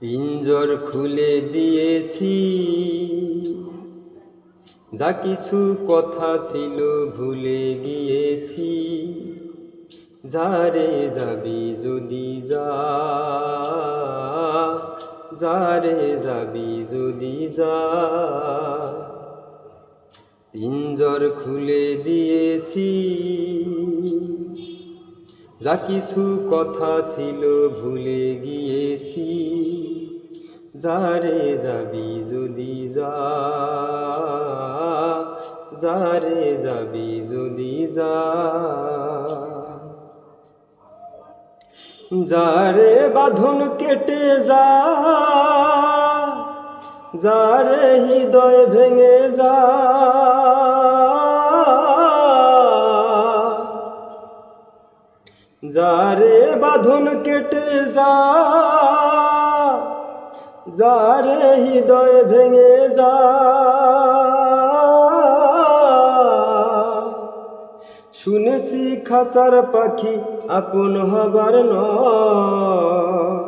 পিঞ্জর খুলে দিয়েছি, যা কিছু কথা ছিল ভুলে গিয়েছি। যারে যাবি যদি যা, যারে যাবি যদি যা। পিঞ্জর খুলে দিয়েছি, যা কিছু কথা ছিল ভুলে গিয়েছি। যারে যাবি যদি যা, যারে যাবি যদি যা। যারে বাঁধন কেটে যা, যারে হৃদয় ভেঙে যা। যারে বাঁধন কেটে যা, যারে হৃদয় ভেঙে যা। শুনেছি খাসার পাখি আপন হবার নয়,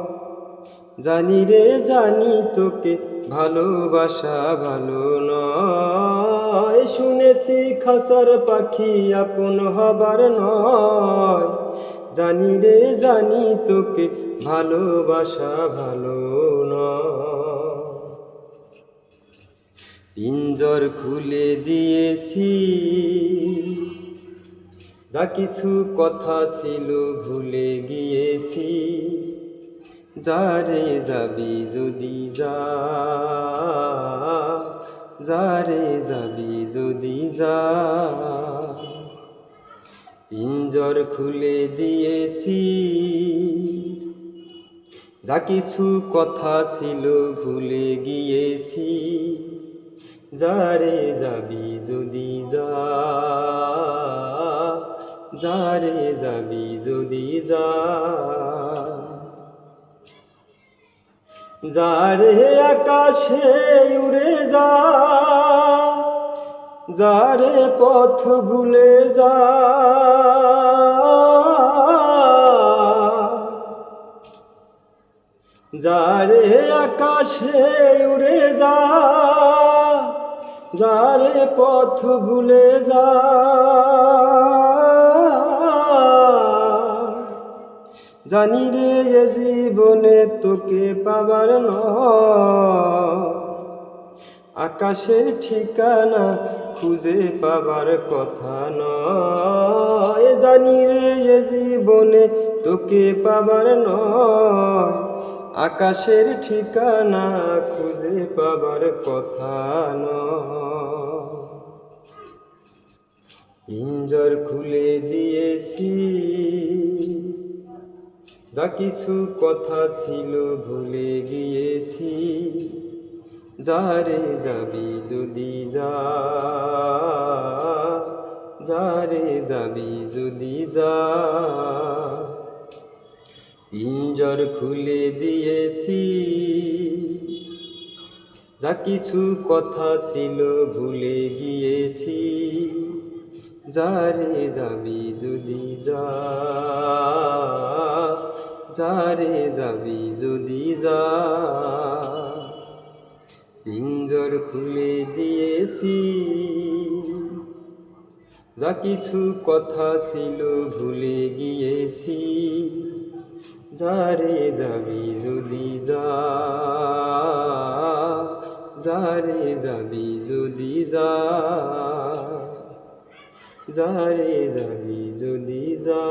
জানি রে জানি তোকে ভালোবাসা ভালো নয়। শুনেছি খাসার পাখি আপন হবার নয়, জানি রে জানি তোকে ভালোবাসা ভালো নয়। পিঞ্জর খুলে দিয়েছি, যা কিছু কথা ছিল ভুলে গিয়েছি। যারে যাবি যদি যা, যারে যাবি যদি যা। পিঞ্জর খুলে দিয়েছি, যা কিছু কথা ছিল ভুলে গিয়েছি। যারে যাবি যদি যা, যারে যাবি যদি যা। যারে আকাশে উড়ে যা, যারে পথ ভুলে যা। যারে আকাশে উড়ে যা, যারে পথ ভুলে যা। জানি রে এ জীবনে তোকে পাবার নয়, আকাশের ঠিকানা খুঁজে পাবার কথা নয়। জানি রে এ জীবনে তোকে পাবার নয়, আকাশের ঠিকানা খুঁজে পাবার কথা নয়। পিঞ্জর খুলে দিয়েছি, যা কিছু কথা ছিল ভুলে গিয়েছি। যারে যাবি যদি যা, যারে যাবি যদি যা। পিঞ্জর খুলে দিয়েছি, যা কিছু কথা ছিল ভুলে গিয়েছি। যারে যাবি যদি যা, যারে যাবি যদি যা। পিঞ্জর খুলে দিয়েছি, যা কিছু কথা ছিল ভুলে গিয়েছি। যারে যাবি যদি যা, যারে যাবি যদি যা। যারে যাবি যদি যা।